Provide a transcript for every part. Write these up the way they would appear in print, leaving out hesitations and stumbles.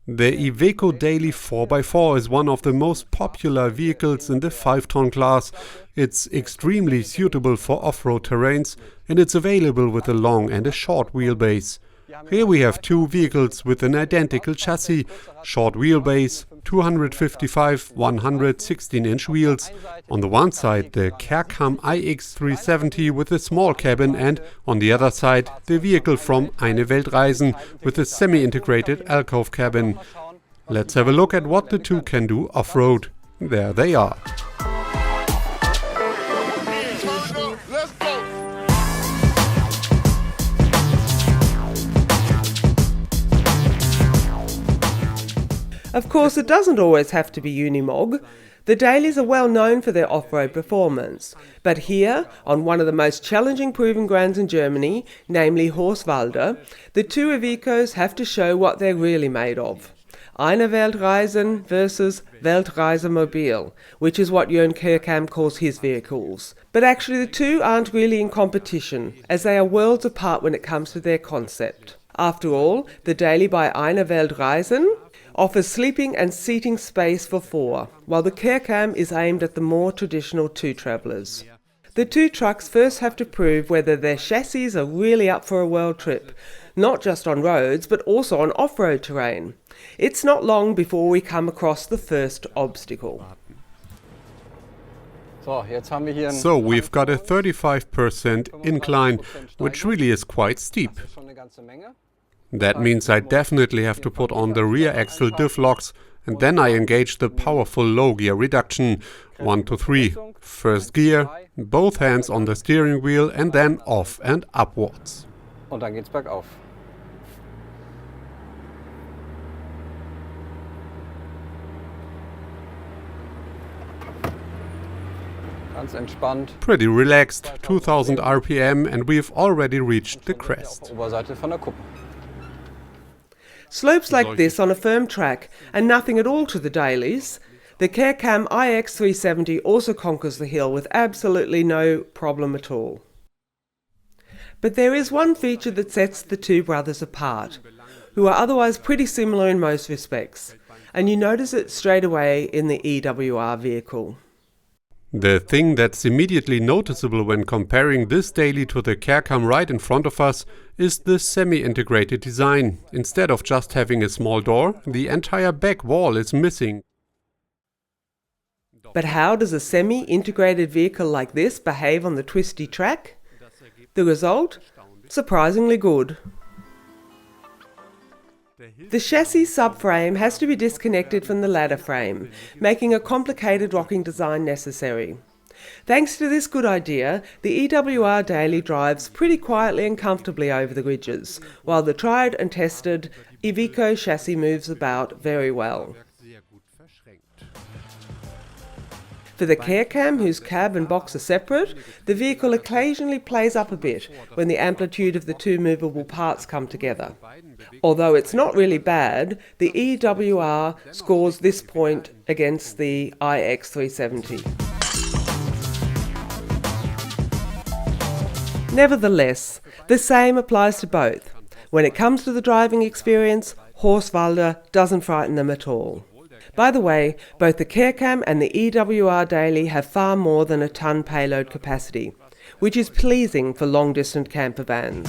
The Iveco Daily 4x4 is one of the most popular vehicles in the 5-ton class. It's extremely suitable for off-road terrains and it's available with a long and a short wheelbase. Here we have two vehicles with an identical chassis, short wheelbase, 255 116-inch wheels. On the one side the Kerkamm IX 370 with a small cabin and on the other side the vehicle from Eine Welt Reisen with a semi-integrated alcove cabin. Let's have a look at what the two can do off-road. There they are. Of course, it doesn't always have to be Unimog. The Dailies are well known for their off-road performance. But here, on one of the most challenging proving grounds in Germany, namely Horswalde, the two Ivecos have to show what they're really made of. Eine Welt Reisen versus Weltreisemobil, which is what Jörn Kerkamm calls his vehicles. But actually the two aren't really in competition, as they are worlds apart when it comes to their concept. After all, the Daily by Eine Welt Reisen offers sleeping and seating space for four, while the Kerkamm is aimed at the more traditional two travellers. The two trucks first have to prove whether their chassis are really up for a world trip, not just on roads but also on off-road terrain. It's not long before we come across the first obstacle. So we've got a 35% incline, which really is quite steep. That means I definitely have to put on the rear axle diff locks and then I engage the powerful low gear reduction, 1 to 3. First gear, both hands on the steering wheel and then off and upwards. Und dann geht's bergauf. Ganz entspannt. Pretty relaxed, 2000 RPM and we've already reached the crest. Oberseite von der Kuppe. Slopes like this on a firm track and nothing at all to the Dailies. The Kerkamm IX 370 also conquers the hill with absolutely no problem at all. But there is one feature that sets the two brothers apart, who are otherwise pretty similar in most respects, and you notice it straight away in the EWR vehicle. The thing that's immediately noticeable when comparing this Daily to the Kerkamm right in front of us is the semi-integrated design. Instead of just having a small door, the entire back wall is missing. But how does a semi-integrated vehicle like this behave on the twisty track? The result? Surprisingly good. The chassis subframe has to be disconnected from the ladder frame, making a complicated locking design necessary. Thanks to this good idea, the EWR Daily drives pretty quietly and comfortably over the ridges, while the tried and tested Iveco chassis moves about very well. For the Kerkamm, whose cab and box are separate, the vehicle occasionally plays up a bit when the amplitude of the two movable parts come together. Although it's not really bad, the EWR scores this point against the IX 370. Nevertheless, the same applies to both. When it comes to the driving experience, Horswalde doesn't frighten them at all. By the way, both the Kerkamm and the EWR Daily have far more than a ton payload capacity, which is pleasing for long-distance camper vans.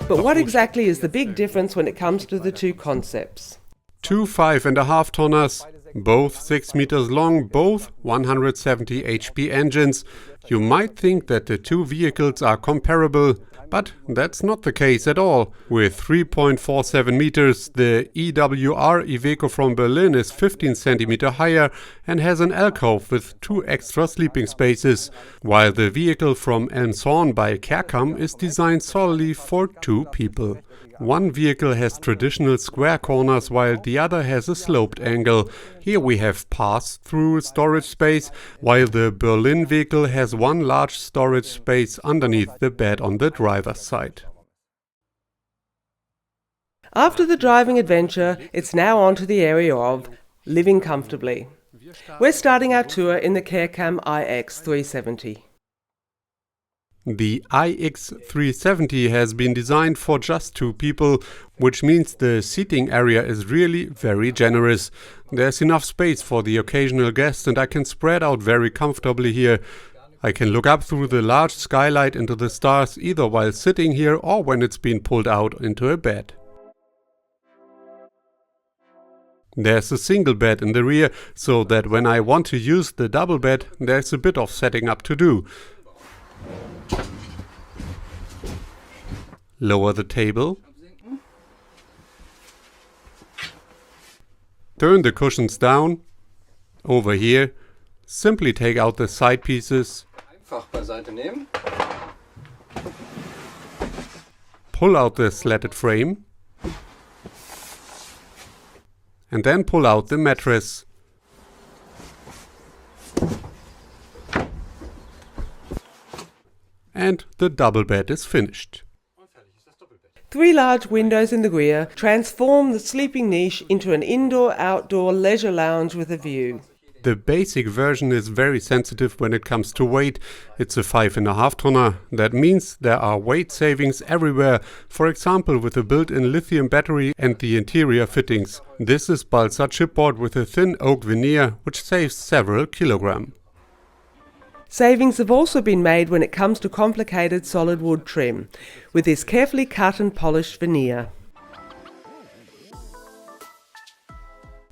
But what exactly is the big difference when it comes to the two concepts? Two 5.5 tonners, both 6 meters long, both 170 HP engines. You might think that the two vehicles are comparable, but that's not the case at all. With 3.47 meters, the EWR Iveco from Berlin is 15 centimeters higher and has an alcove with 2 extra sleeping spaces, while the vehicle from Elmshorn by Kerkamm is designed solely for 2 people. One vehicle has traditional square corners while the other has a sloped angle. Here we have pass-through storage space, while the Berlin vehicle has one large storage space underneath the bed on the driver's side. After the driving adventure, it's now on to the area of living comfortably. We're starting our tour in the Kerkamm IX 370. The iX 370 has been designed for just 2 people, which means the seating area is really very generous. There's enough space for the occasional guest and I can spread out very comfortably here. I can look up through the large skylight into the stars either while sitting here or when it's been pulled out into a bed. There's a single bed in the rear, so that when I want to use the double bed, there's a bit of setting up to do. Lower the table. Turn the cushions down. Over here. Simply take out the side pieces. Einfach beiseite nehmen. Pull out the slatted frame. And then pull out the mattress. And the double bed is finished. 3 large windows in the rear transform the sleeping niche into an indoor-outdoor leisure lounge with a view. The basic version is very sensitive when it comes to weight. It's a 5.5 tonner. That means there are weight savings everywhere, for example with a built-in lithium battery and the interior fittings. This is balsa chipboard with a thin oak veneer, which saves several kilograms. Savings have also been made when it comes to complicated solid wood trim, with this carefully cut and polished veneer.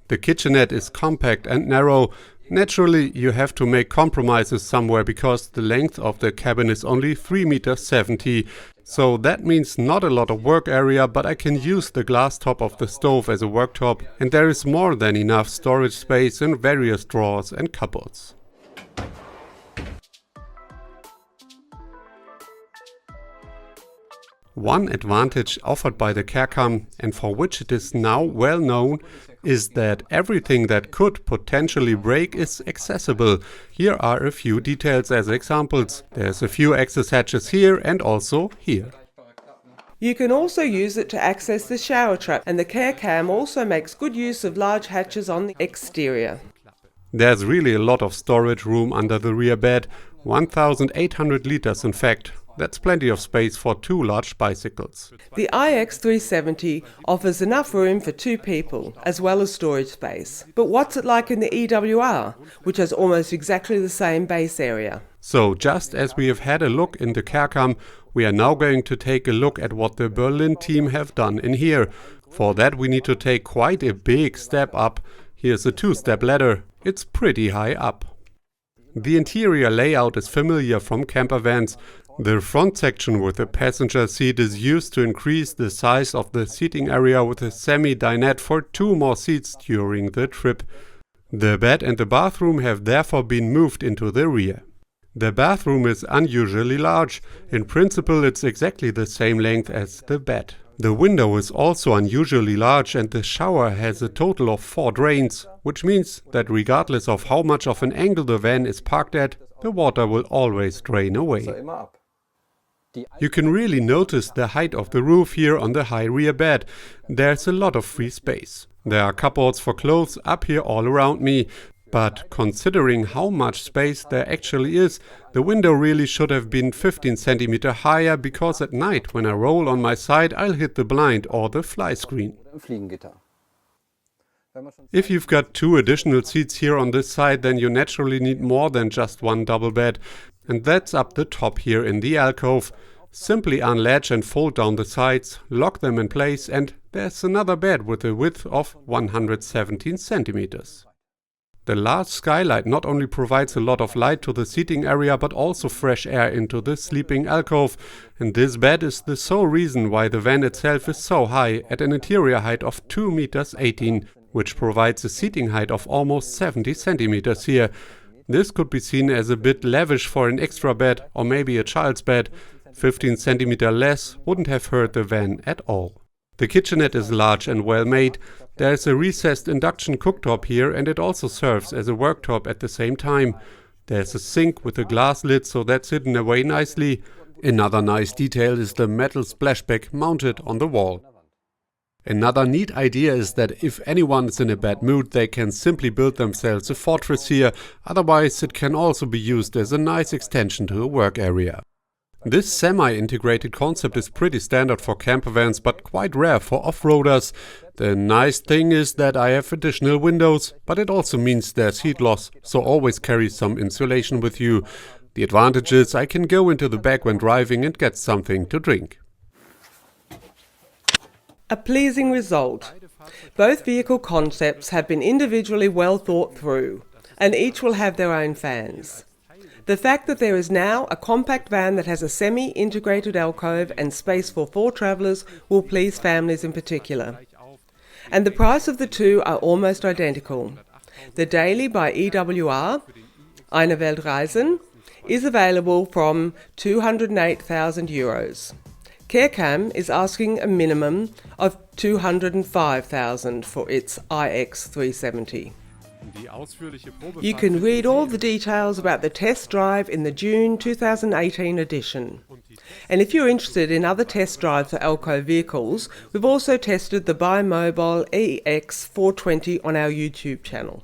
The kitchenette is compact and narrow. Naturally, you have to make compromises somewhere because the length of the cabin is only 3.70 meters. So that means not a lot of work area, but I can use the glass top of the stove as a worktop, and there is more than enough storage space in various drawers and cupboards. One advantage offered by the Kerkamm, and for which it is now well known, is that everything that could potentially break is accessible. Here are a few details as examples. There's a few access hatches here and also here. You can also use it to access the shower trap, and the Kerkamm also makes good use of large hatches on the exterior. There's really a lot of storage room under the rear bed, 1,800 liters in fact. That's plenty of space for 2 large bicycles. The iX 370 offers enough room for 2 people, as well as storage space. But what's it like in the EWR, which has almost exactly the same base area? So just as we have had a look in the Kerkamm, we are now going to take a look at what the Berlin team have done in here. For that we need to take quite a big step up. Here's a 2-step ladder. It's pretty high up. The interior layout is familiar from camper vans. The front section with the passenger seat is used to increase the size of the seating area with a semi-dinette for 2 more seats during the trip. The bed and the bathroom have therefore been moved into the rear. The bathroom is unusually large. In principle, it's exactly the same length as the bed. The window is also unusually large and the shower has a total of 4 drains, which means that regardless of how much of an angle the van is parked at, the water will always drain away. You can really notice the height of the roof here on the high rear bed. There's a lot of free space. There are cupboards for clothes up here all around me. But considering how much space there actually is, the window really should have been 15 centimeters higher, because at night when I roll on my side I'll hit the blind or the fly screen. If you've got 2 additional seats here on this side, then you naturally need more than just 1 double bed. And that's up the top here in the alcove. Simply unlatch and fold down the sides, lock them in place, and there's another bed with a width of 117 centimeters. The large skylight not only provides a lot of light to the seating area, but also fresh air into the sleeping alcove. And this bed is the sole reason why the van itself is so high, at an interior height of 2.18 meters, which provides a seating height of almost 70 centimeters here. This could be seen as a bit lavish for an extra bed or maybe a child's bed. 15 centimeters less wouldn't have hurt the van at all. The kitchenette is large and well made. There is a recessed induction cooktop here and it also serves as a worktop at the same time. There's a sink with a glass lid, so that's hidden away nicely. Another nice detail is the metal splashback mounted on the wall. Another neat idea is that if anyone is in a bad mood, they can simply build themselves a fortress here. Otherwise, it can also be used as a nice extension to a work area. This semi-integrated concept is pretty standard for camper vans, but quite rare for off-roaders. The nice thing is that I have additional windows, but it also means there's heat loss, so always carry some insulation with you. The advantage is I can go into the back when driving and get something to drink. A pleasing result. Both vehicle concepts have been individually well thought through, and each will have their own fans. The fact that there is now a compact van that has a semi-integrated alcove and space for 4 travellers will please families in particular. And the price of the two are almost identical. The Daily by EWR, Eine Welt Reisen, is available from €208,000. Kerkamm is asking a minimum of €205,000 for its iX370. You can read all the details about the test drive in the June 2018 edition. And if you're interested in other test drives for alcove vehicles, we've also tested the Bimobile EX420 on our YouTube channel.